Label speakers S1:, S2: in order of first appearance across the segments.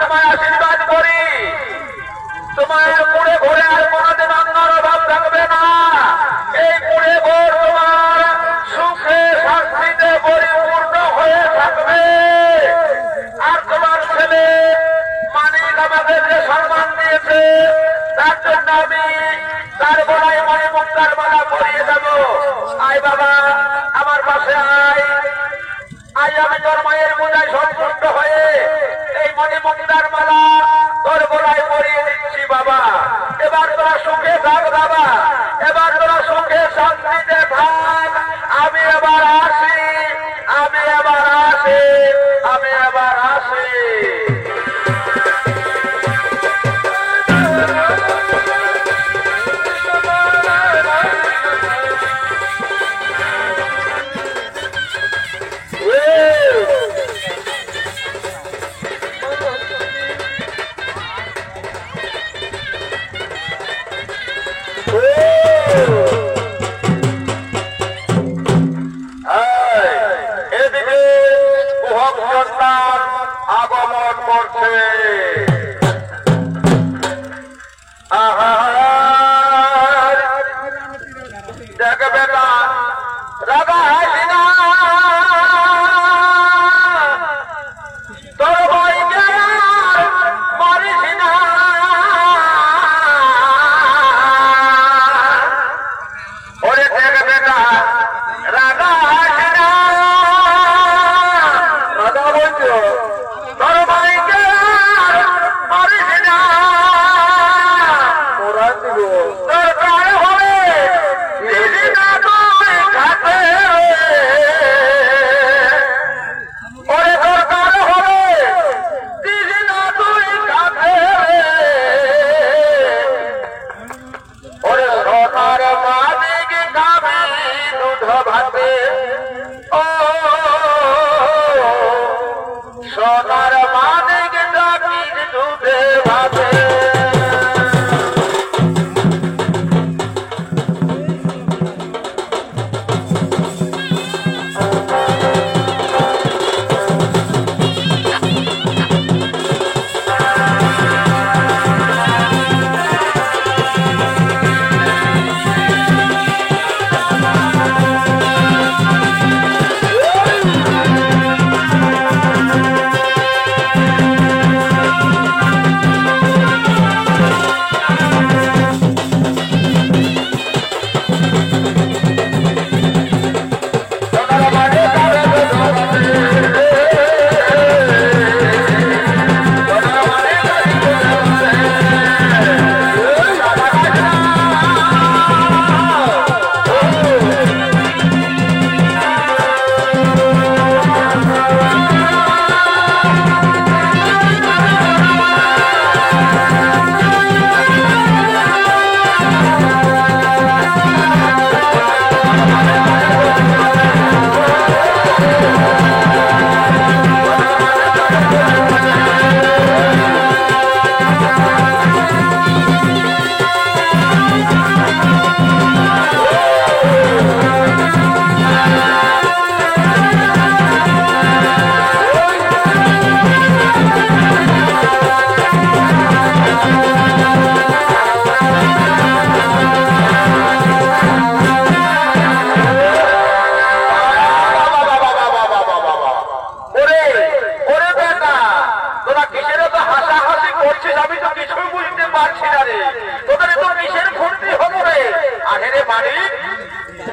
S1: তোমায় আশীর্বাদ করি তোমার পুরে ঘরে আর কোনোদিন অন্যর অভাব থাকবে না। এই পুরে ঘর তোমার সুখে শান্তিতে পরিপূর্ণ হয়ে থাকবে। আর তোমার ছেলে মানিক আমাকে যে সম্মান দিয়েছে তার জন্য আমি তার গলায় মণিমুক্তার মালা পরিয়ে দেব। আয় বাবা আমার পাশে আয়, আজ আমি তোর মায়ের পূজায় সন্তুষ্ট হয়ে এই মণিমুক্তার মালা তোর গলায় পরিয়ে দিচ্ছি বাবা। এবার তোরা সুখে থাক বাবা, এবার তোরা সুখে শান্তিতে থাক। আমি এবার আসি, আমি এবার আসি, আমি এবার আসি। আগমন করছে দেখ বেটা রাগা হাসি না তোর ভাইকে মারিস না। ওরে দেখ বেটা রাগা হাসি না রাগা বলছো তোর ভাইকে মারিস না। ওরা দিব দরকার হবে দিদি না তুই খাতে। ওরে দরকার হবে দিদি না তুই খাতে। ওরে সোনার মালিক খাবে দুধ ভাতে। ও সোনার মালিক ডাকিস দুধে ভাতে।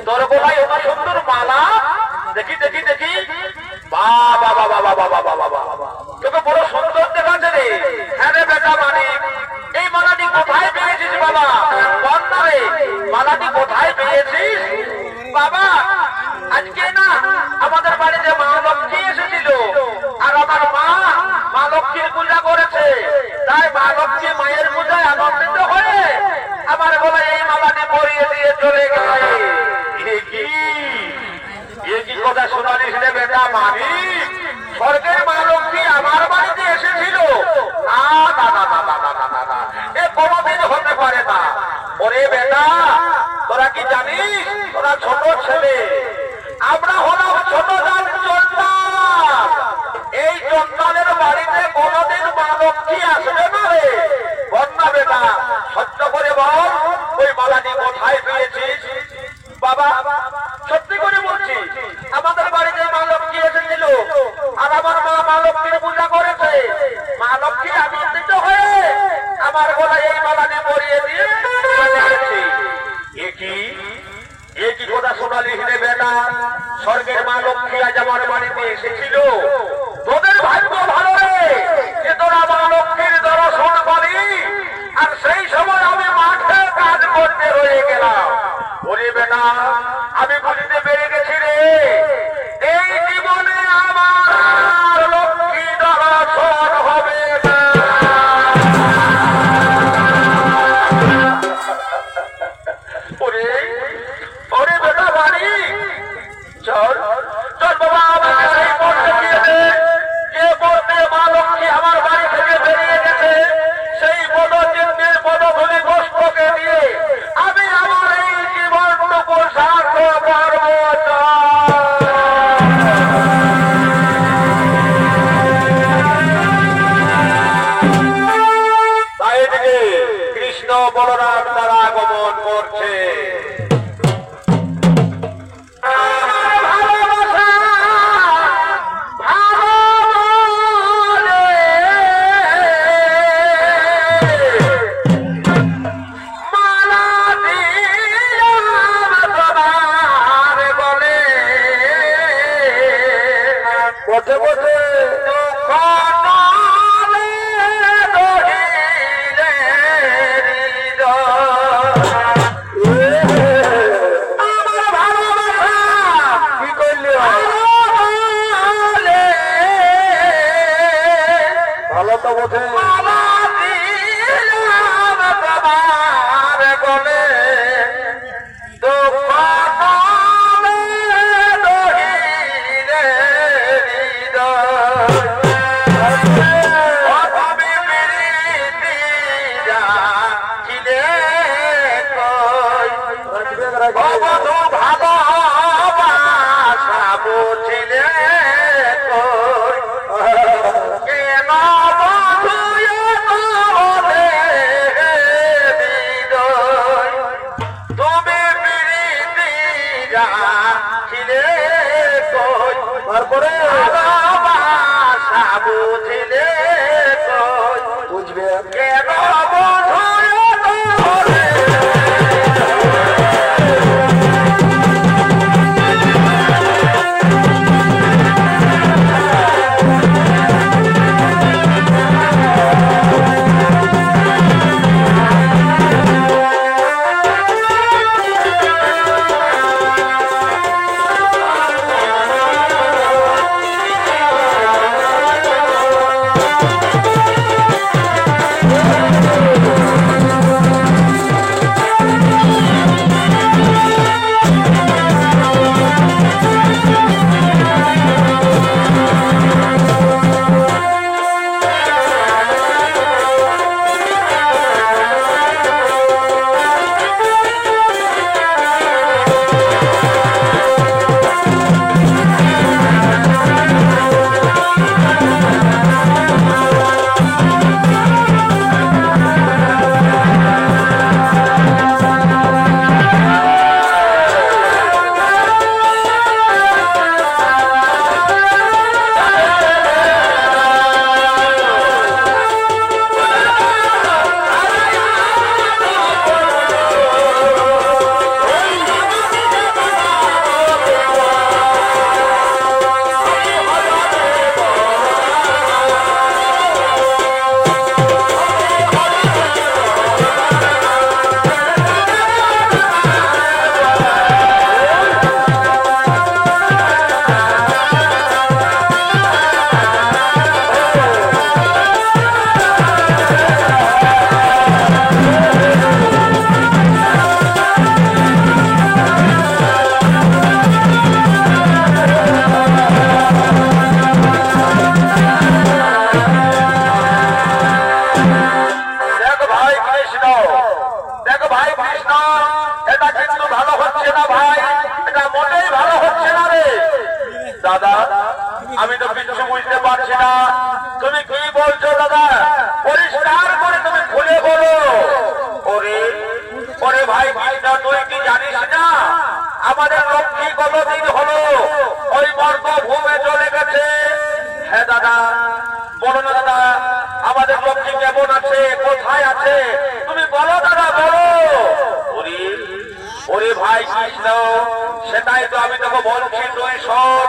S1: তোর গোলায় এত সুন্দর মালা দেখি দেখি দেখি বাবা বাবা বাবা বাবা বাবা তোকে বড় সুন্দর দেখাচ্ছে রে। হ্যাঁ রে বেটা মানিক এই মালাটি কোথায় পেয়েছিস বাবা? বন্ধা রে মালাটি কোথায় পেয়েছিস বাবা? আজকে না আমাদের বাড়িতে মা লক্ষ্মী এসেছিল আর আমার মা লক্ষ্মীর পূজা করেছে, তাই মা লক্ষ্মী মায়ের পূজায় আনন্দিত হয়ে আমার গলায় এই মালাটি পরিয়ে দিয়ে চলে গেছে। কি কথা শোনালিস রে বেটা মানিক? স্বর্গের মা লক্ষ্মী আমার বাড়িতে এসেছিল? না না না না না না না না, এ কোনোদিন হতে পারে না। ওরে বেটা তোরা কি জানিস তোরা ছোট ছেলে, আমরা হলাম ছোট জাত চন্ডাল। এই চন্ডালের বাড়িতে কোনোদিন মা লক্ষ্মী মালানি কোথায় পেয়েছিস? বাবা সত্যি করে বলছি, আমাদের বাড়িতে মা লক্ষ্মী এসেছিল আর আমার মা মা লক্ষ্মীর পূজা করেছে। মা লক্ষ্মী আনন্দিত হয়ে আমার গলায় এই মালানি পরিয়ে দিয়ে একই কথা শোনালি হিরে বেটা। স্বর্গের মা লক্ষ্মী আজ আমার বাড়িতে এসেছিল। তোদের ভাগ্য ভালো রে যে তোরা মা লক্ষ্মীর দর্শন পাবি। আর সেই সময় আমি মাঠে কাজ করতে রয়ে গেলাম। ওরে বেটা আমি বুঝতে পেরে গেছি রে, এই জীবনে আমার লক্ষ্মী দর্শন হবে না। ওরে ওরে বেটা বাড়ি চল চল বাবা, আমাকে সেই পড়তে দিয়ে দে যে পড়তে মা লক্ষ্মী আমার বাড়ি থেকে বেরিয়ে গেছে। সেই পদচিহ্নের পদধূলি পুষ্পকে দিয়ে আমি আমার এই জীবনটুকু সার্থক করব। তাই থেকে কৃষ্ণ বলরাম তারা আগমন করছে। বসে বসে ভালো তো বসে বলে তারপরে বুঝলে বুঝবে কেন দাদা আমি তো কিছু বুঝতে পারছি না, তুমি কি বলছো দাদা? পরিষ্কার করে তুমি খুলে বলো। ওরে ওরে ভাই ভাই বলো না দাদা, আমাদের লক্ষ্মী কেমন আছে, কোথায় আছে, তুমি বলো দাদা, বলো। ওরে ওরে ভাই কৃষ্ণ, সেটাই তো আমি তোকে বলছি, তুই শোন।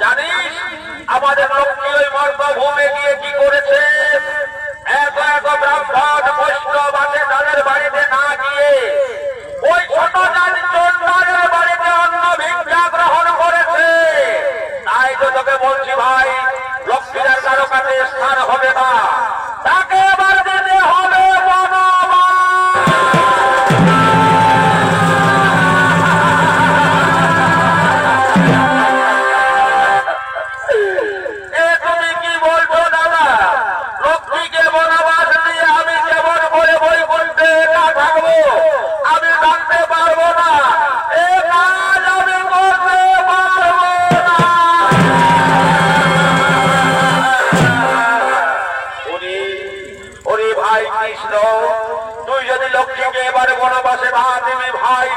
S1: জানিস আমাদের লক্ষ্মী ওই মর্তভূমে গিয়ে কি করেছে? এত এত ব্রাহ্মণ বৈষ্ণব আছে, তাদের বাড়িতে না গিয়ে ওই ছোট জাতি চন্ডালের বাড়িতে অন্ন ভিক্ষা গ্রহণ করেছে। তাই তো তোকে বলছি ভাই, লক্ষ্মীর আর কারো কাছে স্থান হবে না, তাকে এবার দিতে হবে তুমি কি বলছো দাদা? লক্ষ্মীকে বনবাস দিয়ে আমি কেমন করে বই করতে না থাকবো? আমি জানতে পারবো না, এ কাজ আমি করতে পারবো না। ওরে ভাই কৃষ্ণ, তুই যদি লক্ষ্মীকে এবারে বনবাসে না দিবি ভাই,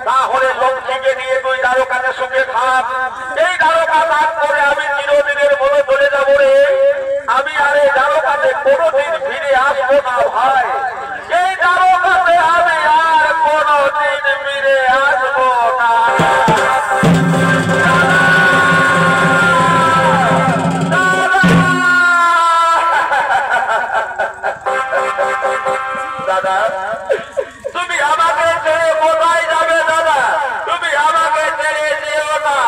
S1: তাহলে লক্ষ্মীকে নিয়ে তুই দ্বারকাতে সুখে থাক। এই দ্বারকা ত্যাগ করে আমি চিরদিনের মনে চলে যাবো রে। আমি আর এই দ্বারকাতে কোনোদিন ফিরে আসবো না ভাই। এই দ্বারকাতে আমি আর কোনোদিন ফিরে আসবো না। দাদা তুমি আমাকে ছেড়ে কোথায় যাবে? দাদা তুমি আমাকে ছেড়ে যেও না,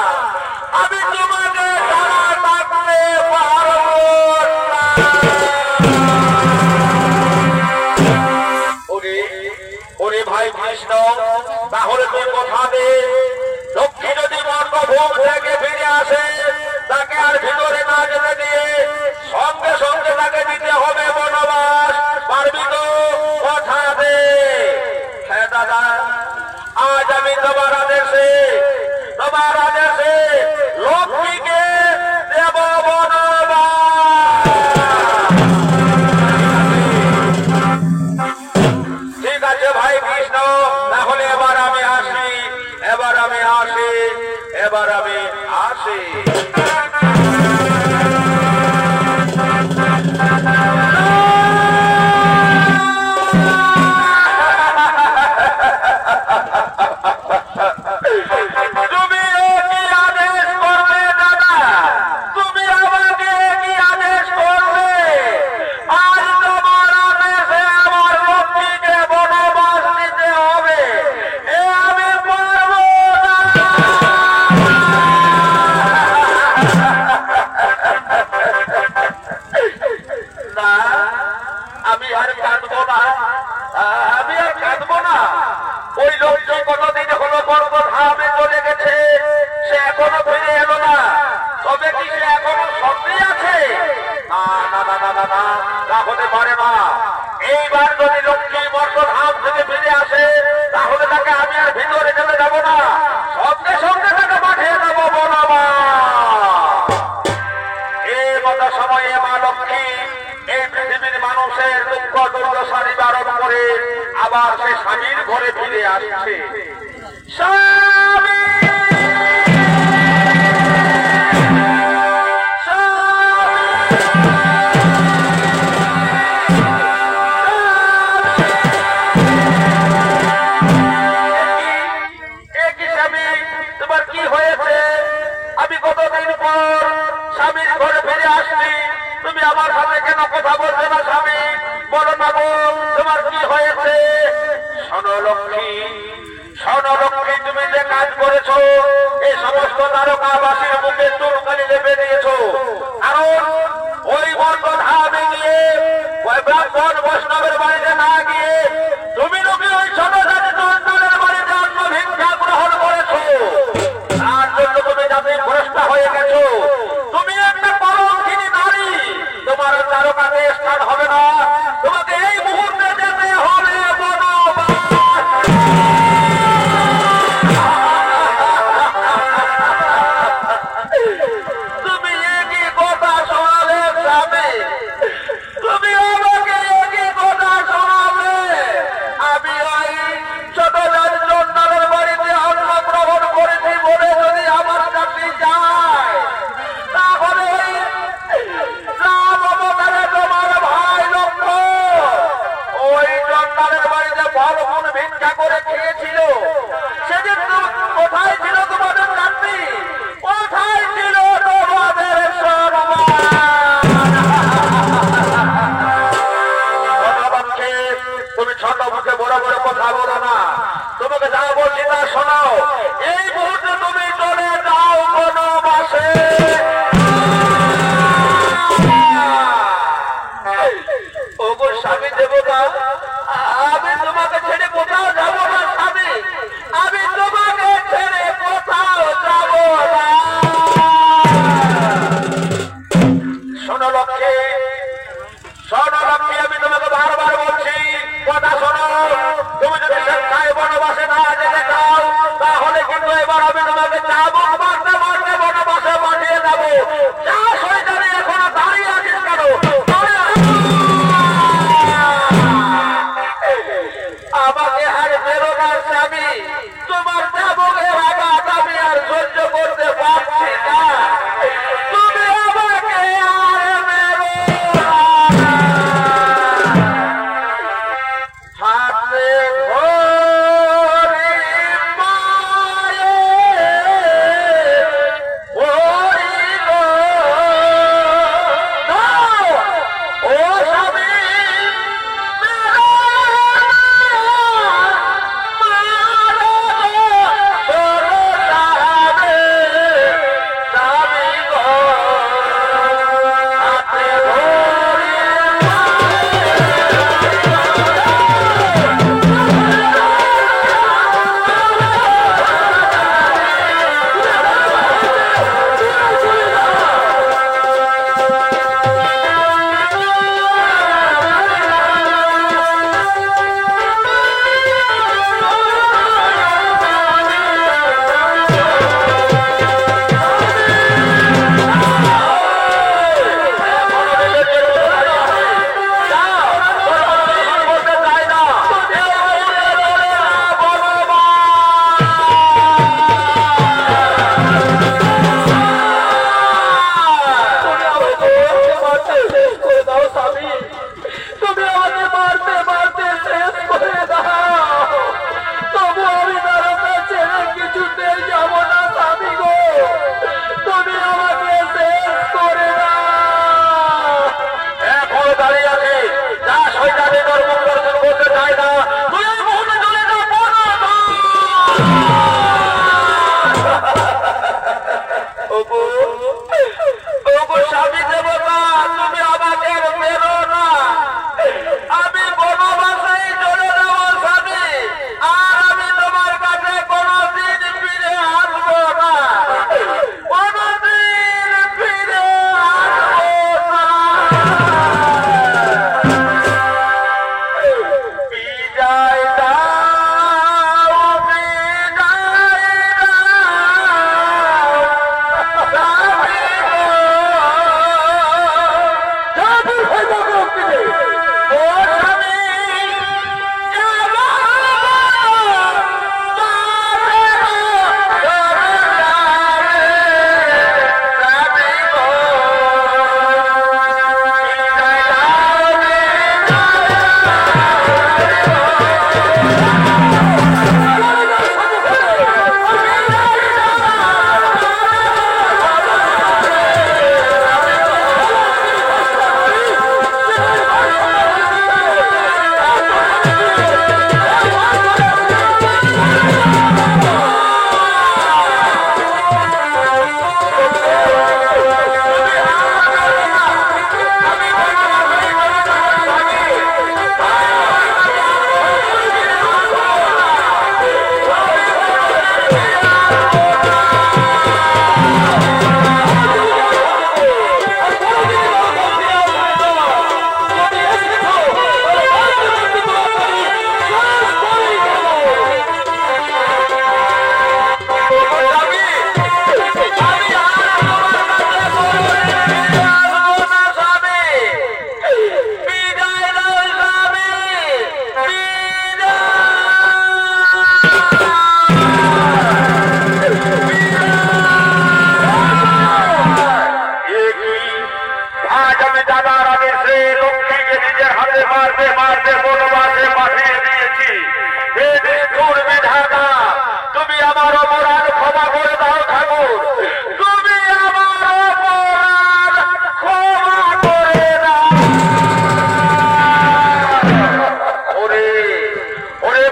S1: আমি তোমাকে ছাড়া থাকতে পারবো না। ওরে ভাই কৃষ্ণ, তাহলে তুই কথা দে, লক্ষ্মী যদি মর্তভূম থেকে ফিরে আসে, তাকে আর ভিতরে না যেতে দিয়ে সঙ্গে সঙ্গে তাকে দিতে হবে বনবাস। পারবি তো? কথা দে। হ্যাঁ দাদা, আজ আমি তোমার আদেশে লক্ষ্মীকে দেব বনবাস। ঠিক আছে ভাই কৃষ্ণ, তাহলে এবার আমি আসি। তুমি কি আদেশ করবে দাদা? তুমি আমাকে কি আদেশ করবে? আজ তোমার আদেশে আমার লক্ষ্মীকে বনবাস দিতে হবে, এ আমি পারবো না। আমি আর কাঁদবো না, ওই লক্ষ্মী কতদিন হলো গর্ভধামে চলে গেছে, সে এখনো ফিরে এলো না। তবে কি সে এখনো সঙ্গে আছে? না না না না না না, তা হতে পারে না। এইবার যদি লক্ষ্মী গর্ভধাম থেকে ফিরে আসে, তাহলে তাকে আমি আর ভিতরে চলে যাব না, সঙ্গে সঙ্গে তাকে পাঠিয়ে দেবো বনবাস। এই মতো সময়ে মা লক্ষ্মী এই পৃথিবীর মানুষের দুঃখ দুর্দশা নিবারণ করে আবার সে স্বামীর ঘরে ফিরে আসছে। স্বামী তোমার কি হয়েছে? আমি কতদিন পর স্বামীর ঘরে ফিরে আসছি, তুমি আমার সাথে কেন কথা বলছো না? স্বামী বলো না গো, তোমার কি হয়েছে? শোনো লক্ষ্মী, তুমি যে কাজ করেছো, এই সমস্ত দ্বারকাবাসীর মুখে চুলকানি লেপে দিয়েছো। কারণ ওই বর্ণধামে গিয়ে ওই ব্রাহ্মণ বৈষ্ণবের বাড়িতে না গিয়ে তুমি লোকে ওই ছোট জাতি চন্ডালের বাড়িতে অন্ন ভিক্ষা গ্রহণ করেছো। তার জন্য তুমি যাতে ভ্রষ্টা হয়ে গেছো। তুমি একটা কলঙ্কিনী নারী, তোমার দ্বারকাতে স্থান হবে না, তোমাকে এই মুহূর্তে যেতে হবে বনবাস। তুমি কি বলো না, তোমাকে যা বলছি তা শোনো। এই মুহূর্তে তুমি চলে যাও বনবাসে। ওগো স্বামী দেবতা, আমি তোমাকে ছেড়ে কোথাও যাব না স্বামী, আমি তোমাকে ছেড়ে কোথাও যাব না। শোনো লক্ষ্মী, শোনো লক্ষ্মী, আমি তোমাকে বারবার বলছি কথা শোনো। তুমি যদি স্বেচ্ছায় বনবাসে না যেতে চাও, তাহলে কিন্তু এবার আমি তোমাকে চাবুক মারতে মারতে বনবাসে পাঠিয়ে যাবো। যা শয়তানি এখনো দাঁড়িয়ে আছিস কেন? আমাকে আর বেরো না স্বামী, তোমার চাবুকের আঘাত আমি আর সহ্য করতে পারছি না। তুমি আমাকে আর বেরো না। হাতে ধরে পায়ে হইল না, ও স্বামী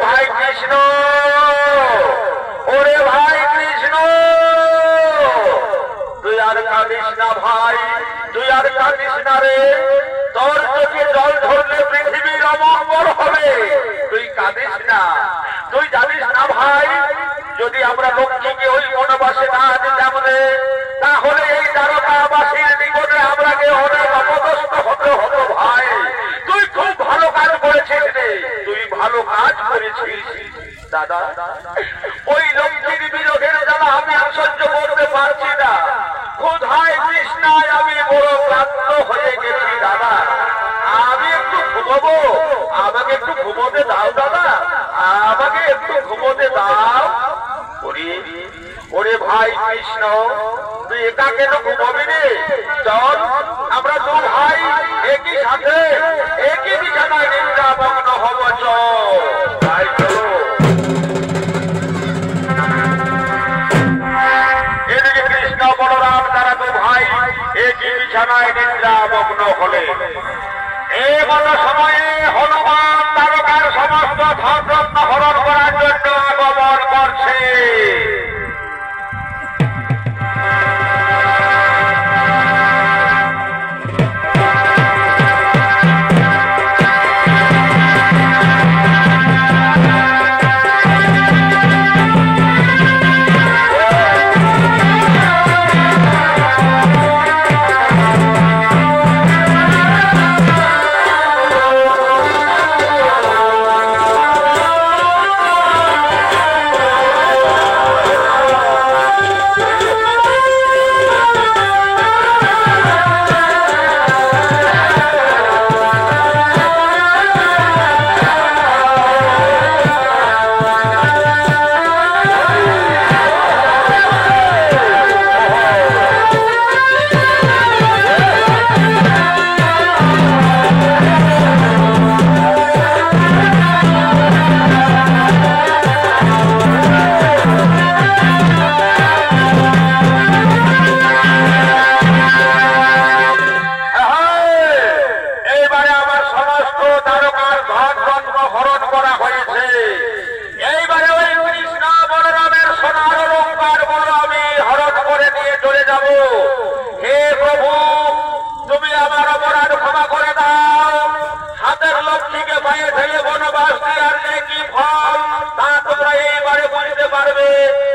S1: ভাই লক্ষ্মীকে ওই বনবাসে না দিতাম রে, তাহলে এই দ্বারকাবাসীর নিকটে আমরাকে অনেক অপদস্থ হতে হতো। ভাই তুই খুব ভালো কাজ করেছিস রে, তুই ভালো কাজ করেছিস দাদা। ওই লক্ষ্মীর বিরোধের জ্বালা আমি আর সহ্য করতে পারছি না, ক্ষুধায় তৃষ্ণায় আমি বড় ক্লান্ত হয়ে গেছি দাদা। আমি একটু ঘুমাবো, আমাকে একটু ঘুমোতে দাও দাদা, আমাকে একটু ঘুমোতে দাও। ওরে ভাই কৃষ্ণ, তুই একা কেন ঘুমাবি রে? চল আমরা দু ভাই একই সাথে একই বিছানায় নিদ্রামগ্ন হব। চল ভাই চলো। এদিকে কৃষ্ণ বলরাম তারা দু ভাই একই বিছানায় নিদ্রামগ্ন হলে এমন সময়ে হনুমান তারকার সমস্ত ধনরত্ন হরণ করার জন্য আগমন করছে।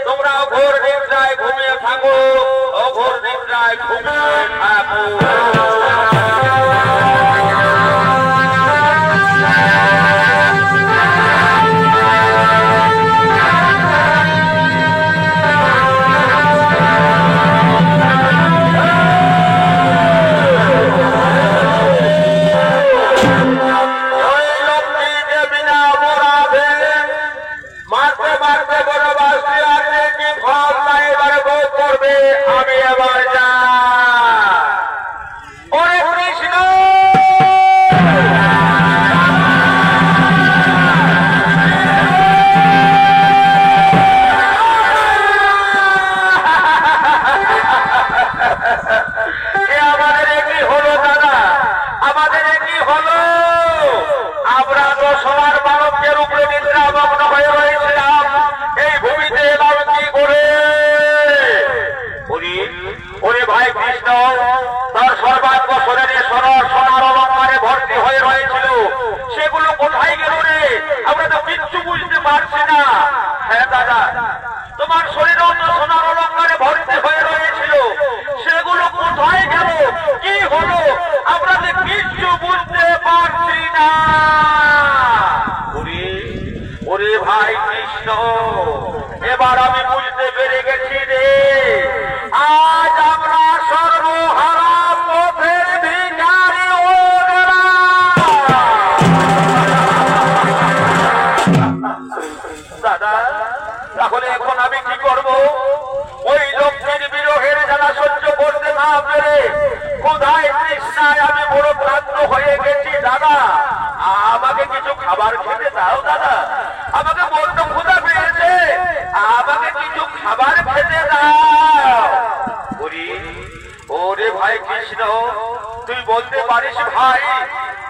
S1: তোমরা ঘোর নিদ্রায় ঘুমিয়ে থাকো, ঘোর নিদ্রায় ঘুমিয়ে থাকো। আমি এবার যা ওরে কৃষ্ণ আমাদের কি হলো দাদা, আমাদের কি হলো? আমরা তো সবার মানবদের উপরে নিদ্রামগ্ন হয়ে রয়েছিলাম, এই ভূমিতে এলাম কি করে? ওরে ভাই কৃষ্ণ তার সর্বাঙ্গ শরীরে সোনার অলঙ্কারে ভর্তি হয়ে রয়েছিল, সেগুলো কোথায় গেল রে? আমরা তো কিচ্ছু বুঝতে পারছি না। হ্যাঁ দাদা, তোমার শরীরে সোনার অলঙ্কারে ভর্তি হয়ে রয়েছিল, সেগুলো কোথায় গেল, কি হলো? আমরা তো কিচ্ছু বুঝতে পারছি না। ওরে ভাই কৃষ্ণ, এবার আমি বুঝতে পেরে গেছি রে, আজ আমরা সর্বহারা পথের ভিখারি ও দাদা। তাহলে এখন আমি কি করব? ওই লক্ষ্মীর বিরোহের জ্বালা সহ্য করতে না পেরে ক্ষুধায় তৃষ্ণায় আমি বড় ক্লান্ত হয়ে গেছি দাদা। আমাকে কিছু খাবার খেতে দাও দাদা, আমাকে বড্ড ক্ষুধা পেয়েছে, আমাকে কিছু খাবার খেতে দাও। ওরে ভাই কৃষ্ণ, তুই বলতে পারিস ভাই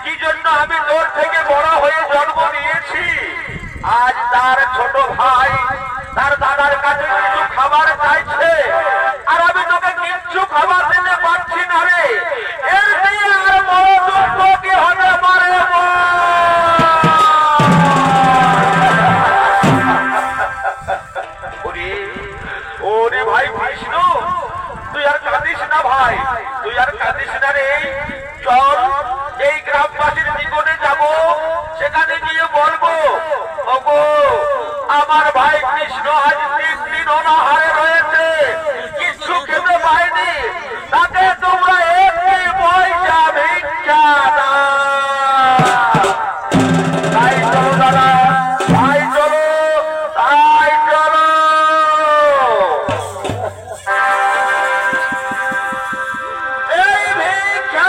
S1: কি জন্য আমি তোর থেকে বড় হয়ে জন্ম নিয়েছি? আজ তার ছোট ভাই তার দাদার কাছে কিছু খাবার চাইছে, আর আমি তোকে কিচ্ছু খাবার দিতে পারছি না রে। এর দিয়ে আর বড় দুঃখ কি হতে পারে? চল এই গ্রামবাসীর নিকটে যাব, সেখানে গিয়ে বলবো, ওগো আমার ভাই কৃষ্ণ আজ 3 দিন অনাহারে রয়েছে, কিছু খেতে পায়নি, তাকে তোমরা একটি পয়সা ভিক্ষা দাও। তাই চলো দাদা, তাই চলো, তাই চলো। এই ভিক্ষা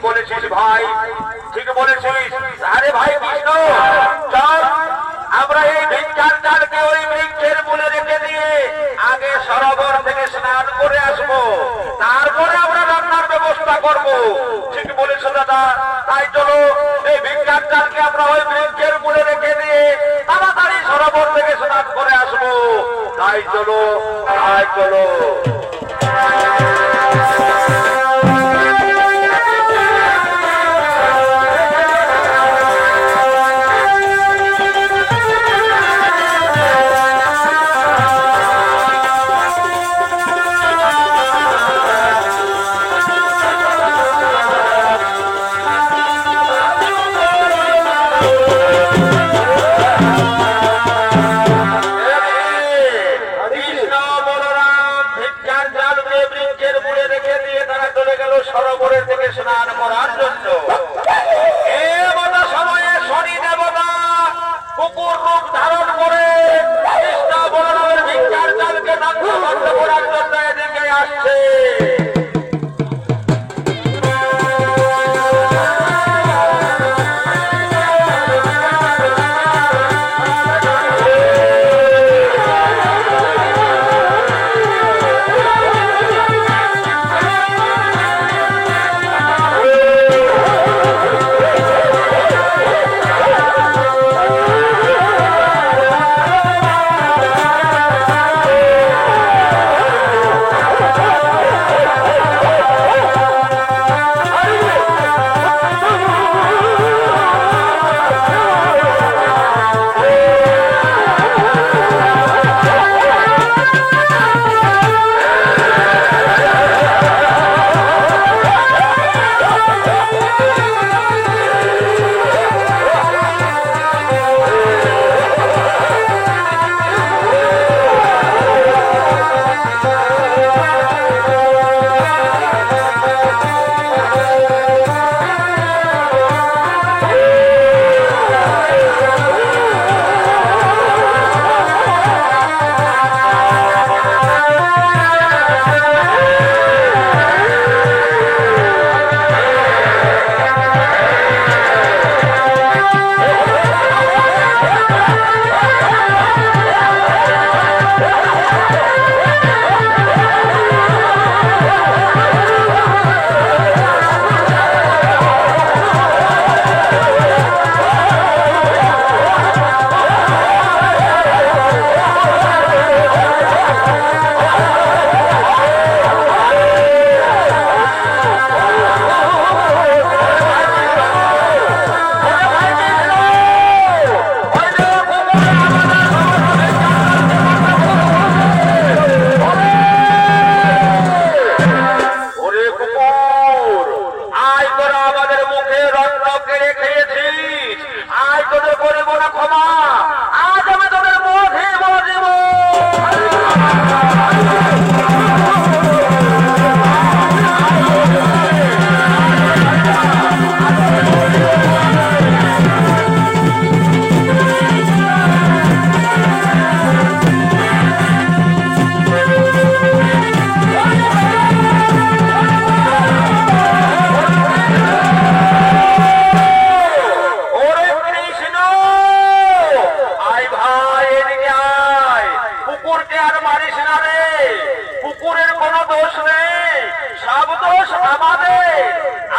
S1: বলেছিস ভাই, ঠিক বলেছিস। আরে ভাই কৃষ্ণ, চল আমরা এই ভিক্ষার চালকে ওই বৃক্ষের মূলে রেখে দিয়ে আগে সরোবর থেকে স্নান করে আসবো, তারপরে আমরা রান্নার ব্যবস্থা করব। ঠিক বলেছো দাদা, তাই চলো এই ভিক্ষার চালকে আমরা ওই বৃক্ষের মূলে রেখে দিয়ে তাড়াতাড়ি সরোবর থেকে স্নান করে আসবো। তাই আয় চলো আয় চলো। সরোবরের থেকে স্নান করার জন্য এমন সময়ে শনি দেবতা কুকুর রূপ ধারণ করে কৃষ্ণ বলরামের ভিক্ষার চালকে নাঙ্গ বন্ধ করার জন্য এদিকে আসছে।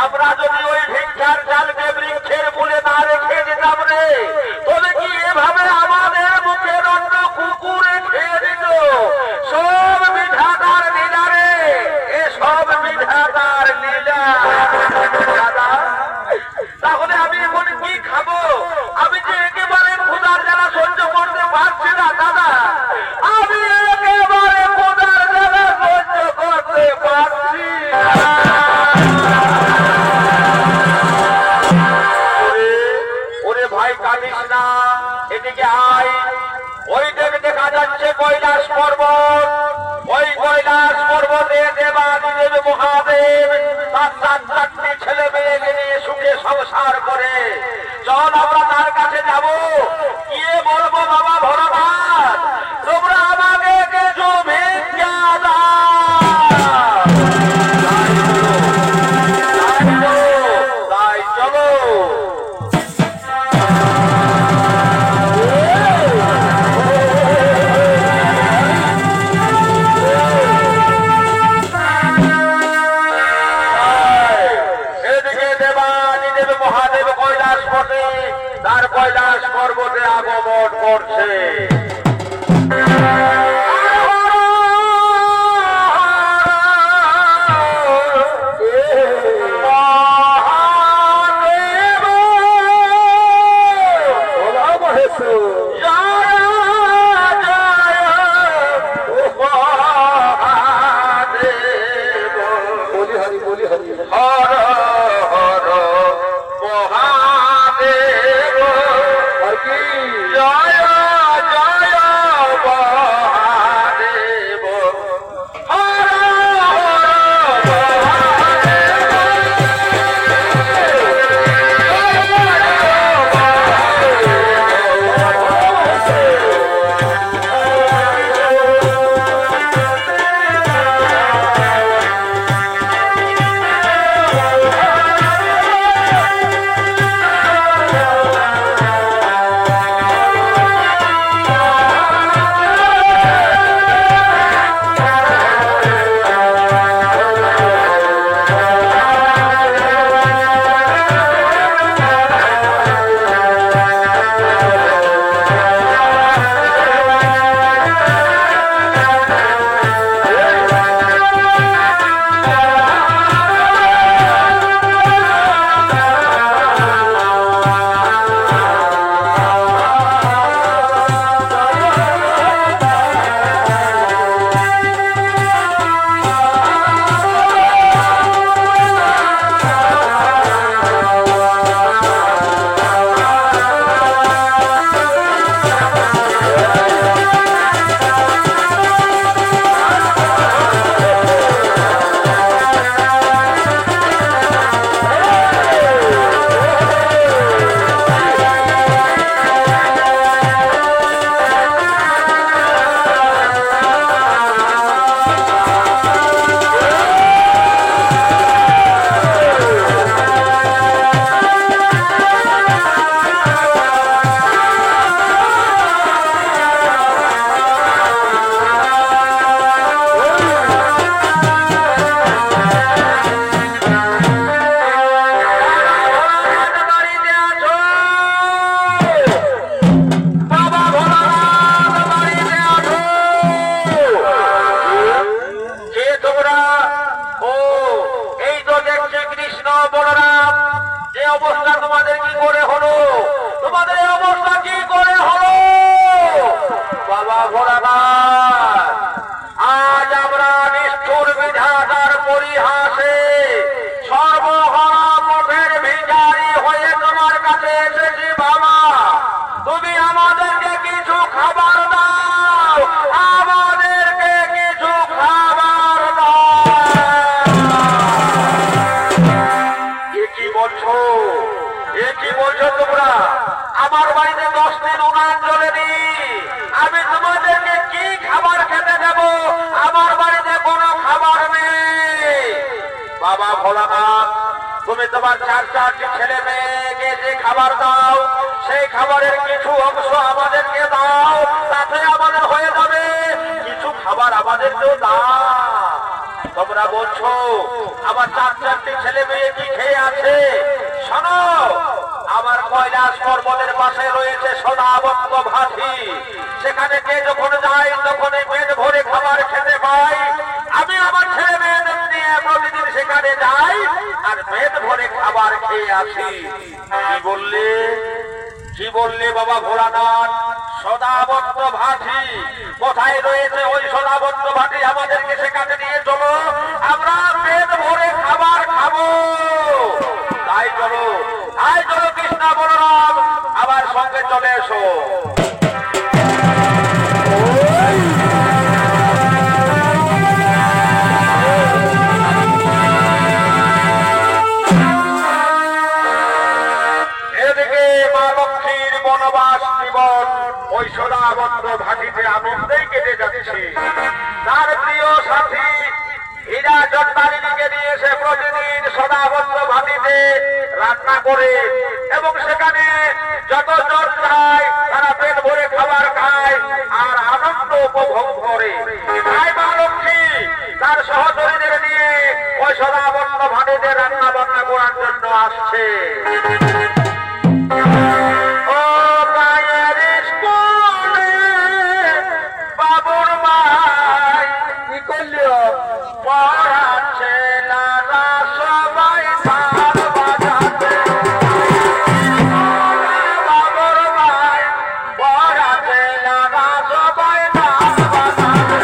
S1: আমরা যদি ওই ভিক্ষার জালকে বৃক্ষের মূলে না রেখে যেতাম রে, তবে কি এভাবে আমাদের মুখের অন্ন কুকুরে খেয়ে দিত? সব বিধাতার লীলা রে, এ সব বিধাতার লীলা। দাদা, তাহলে আমি এখন কি খাবো? আমি যে একেবারে ক্ষুধার জ্বালা সহ্য করতে পারছি না দাদা, আমি একেবারে ক্ষুধার জ্বালা সহ্য করতে পারছি না। এদিকে আয়, ওই দিকে দেখা যাচ্ছে কৈলাস পর্বত। ওই কৈলাস পর্বতে দেবাদিদেব মহাদেব তার 4টি ছেলে মেয়েকে নিয়ে সুখে সংসার করে। চল আমরা তার কাছে যাব, গিয়ে বলবো বাবা ভোলানাথ, তোমরা আমাকে কিছু ভিক্ষা দাও। তাই চলো। মহাদেব কৈলাস পর্বতে তার কৈলাস পর্বতে আগমন করছে। তোমরা ও এই তো দেখছি কৃষ্ণ বলরাম এই অবস্থা তোমাদের কি করে হলো তোমাদের এই অবস্থা কি করে হলো বাবা ভোলানাথ আজ আমরা নিষ্ঠুর বিধাতার পরিহাসে সর্বহারা পথের ভিখারি হয়ে তোমার কাছে এসেছি বাবা তুমি আমাদেরকে কিছু খাবার দাও আমাদেরকে কিছু খাবার দাও এ কি বলছো তোমরা আমার বাড়িতে 10 দিন উনান জ্বলেনি আমি তোমাদেরকে কি খাবার খেতে দেব আমার বাড়িতে কোনো খাবার নেই বাবা ভোলানাথ তুমি তোমার 4টি ছেলে মেয়েকে যে খাবার দাও সেই খাবারের কিছু অংশ আমাদেরকে দাও তাতে আমাদের হয়ে যাবে কিছু খাবার আমাদেরকেও দাও তোমরা বলছো আমার 4টি ছেলে মেয়ে কি খেয়ে আছে শোনো আমার কৈলাস পর্বতের পাশে রয়েছে সদাবত্ত ভাটি সেখানে কে যখন যায় তখন পেট ভরে খাবার খেতে পাই আমি আমার ছেলে মেয়েদের নিয়ে প্রতিদিন সেখানে যাই আর পেট ভরে খাবার খেয়ে আসি কি বললে বাবা ভোলানাথ সদাবত্ত ভাটি কোথায় রয়েছে ওই সদাবত্ত ভাটি আমাদেরকে সেখানে নিয়ে চলো আমরা পেট ভরে খাবার খাবো তাই চলো কৃষ্ণ বলরাম আমার সঙ্গে চলে এসো এদিকে মা লক্ষ্মীর বনবাস জীবন ওই সদাবত্ত ভাটিতে আনন্দেই কেটে যাচ্ছে তার প্রিয় সাথী হীরা জন্মালিনীকে নিয়ে এসে প্রতিদিন সদাবত্ত ভাটিতে রান্না করে এবং সেখানে যতজন যায় তারা পেট ভরে খাবার খায় আর আনন্দ উপভোগ করে তাই মা লক্ষ্মী তার সহচরীদের নিয়ে ওই সদাবত্ত ভাটিতে রান্না বান্না করার জন্য আসছে বাবুর মাই কি করলি পড়াচ্ছে নানা সবাই তাল বাজাতে বাবুর মাই পড়াচ্ছে নানা সবাই তাল বাজাতে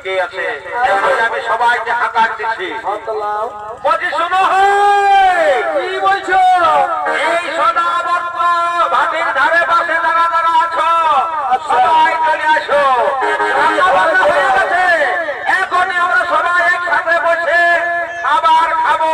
S1: কে আছে আমি সবাইকে হাঁকার দিচ্ছি বলছি শোনো
S2: কি বলছো?
S1: এই সদাবর্ত ভাটির ধারে পাশে যারা যারা আছো সবাই চলে আসো। রান্না বান্না হয়ে গেছে, এখনই আমরা সবাই একসাথে বসে খাবার খাবো।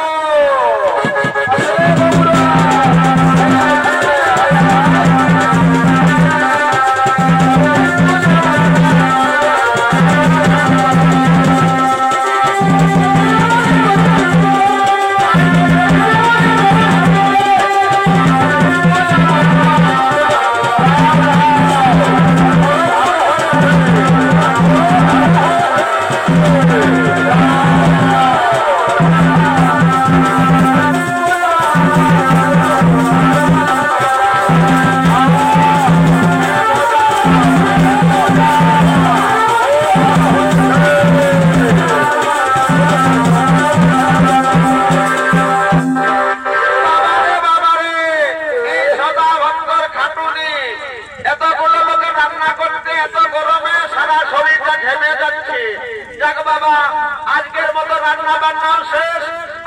S1: আজকের মতো রান্না বান্নাও শেষ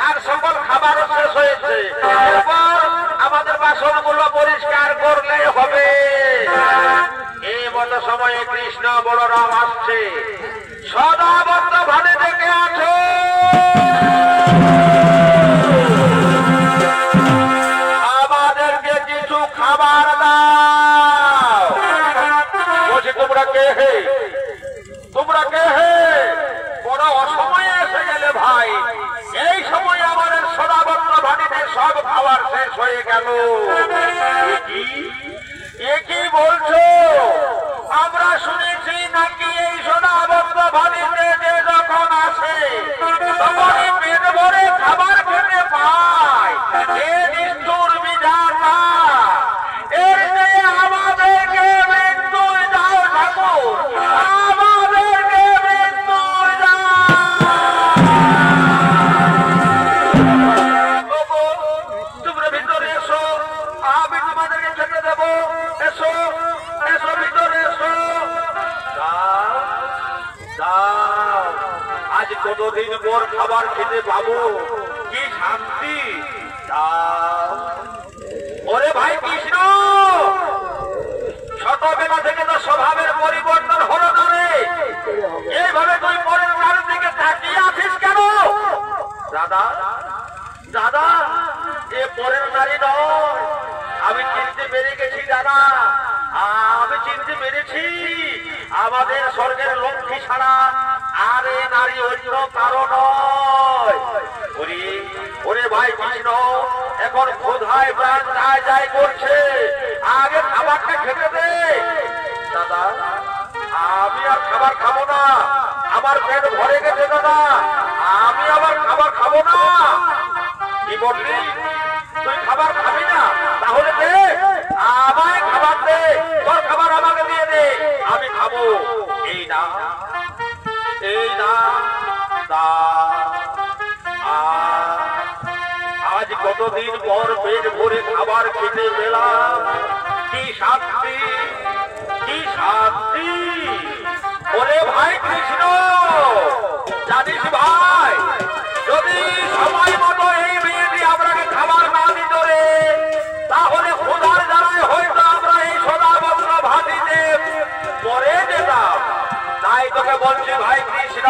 S1: আর সকল খাবারও শেষ হয়েছে। এরপর আমাদের বাসনগুলো পরিষ্কার করলে হবে। এই মতো সময়ে কৃষ্ণ বলরাম আসছে। সদাবর্ত ভালে ডেকে আছো, আমাদেরকে কিছু খাবার দাও। বলছি তোমরা কে হে, তোমরা কে হে? বড় অসময়ে এসে গেলে ভাই। এই সময় আমাদের সদাবর্ত ভাটিতে সব খাবার শেষ হয়ে গেল। কি বলছো? আমরা শুনেছি নাকি এই সদাবর্ত ভাটিতে যে যখন আসে তখনই পেট ভরে খাবার খেতে পায়। এ নিষ্ঠুর বিধাতা, এর যে আমাদেরকে মৃত্যু দাও ঠাকুর, আমাদেরকে মৃত্যু দাও। তোমরা ভিতরে এসো, আমি তোমাদেরকে খেতে দেবো। এসো এসো, ভিতরে এসো। আজ কতদিন পর খাবার খেতে পাবো, কি শান্তি। ওরে ভাই কৃষ্ণ, ছোটবেলা থেকে তো স্বভাবের পরিবর্তন হলো না রে। এইভাবে তুই পরের কারোর দিকে তাকিয়ে আছিস কেন? দাদা দাদা, এ পরের নারী নয়, আমি চিনতে পেরে গেছি দাদা, আমি চিনতে পেরেছি। আমাদের স্বর্গের লক্ষ্মী ছাড়া আর এ নারী অন্য কারো নয়। ওরে ভাই কৃষ্ণ, এখন ক্ষুধায় প্রাণ যায় যায় করছে, আগে খাবারটা খেতে দে। দাদা, আমি আর খাবার খাবো না, আমার পেট ভরে গেছে দাদা, আমি আবার খাবার খাবো না। কি বললি? তুই খাবার খাবি না? তাহলে দে, আমায় খাবার দে, তোর খাবার আমাকে দিয়ে দে, আমি খাবো। এই না, এই না, আজ কতদিন পর পেট ভরে খাবার খেতে পেলাম। কি শান্তি, কি শান্তি। ওরে ভাই কৃষ্ণ, জানিস ভাই, যদি সময় মতো এই মেয়েটি আপনাকে খাবার না দিত রে, তাহলে ক্ষুধার জ্বালায় হয়তো আমরা এই সদাবর্ত ভাটিতে মরে যেতাম। তাই তোকে বলছি ভাই কৃষ্ণ,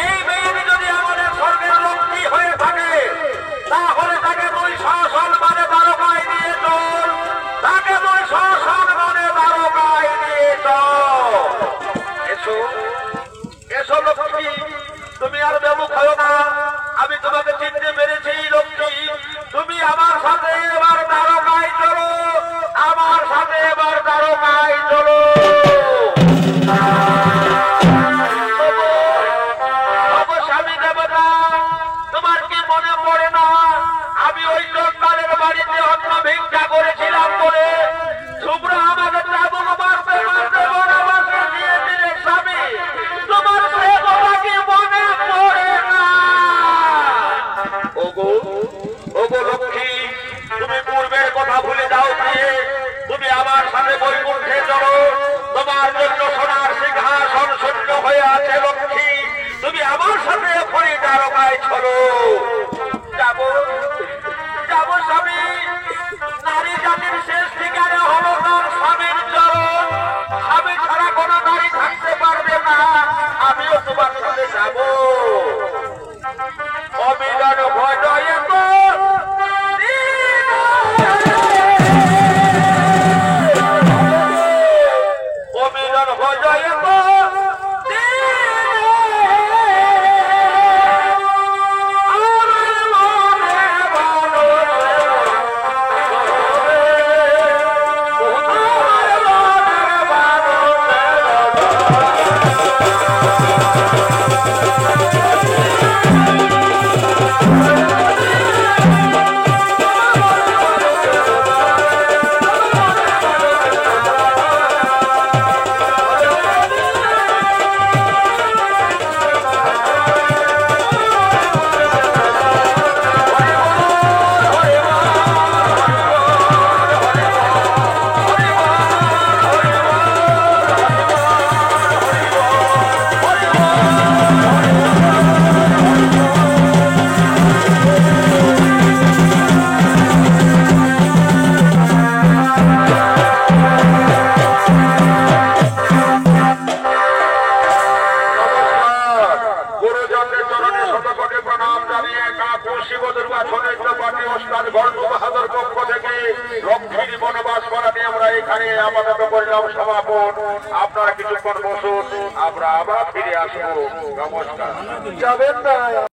S1: এই মেয়েটি যদি আমাদের স্বর্গের লক্ষ্মী হয়ে থাকে, তাহলে তাকে তুই শাসন মানে দ্বারকায় নিয়ে চল, তাকে তুই শাসন মানে দ্বারকায় নিয়ে চল। এসো এসো লক্ষ্মী, তুমি আর বেবু খাও না, আমি তোমাকে চিনতে পেরেছি লক্ষ্মী। তুমি আমার সাথে এবার দ্বারকায় চলো, আমার সাথে এবার দ্বারকায় চলো। আপনারা কিছুক্ষণ বসুন, আমরা আবার ফিরে আসবো। নমস্কার।
S2: যাবেন না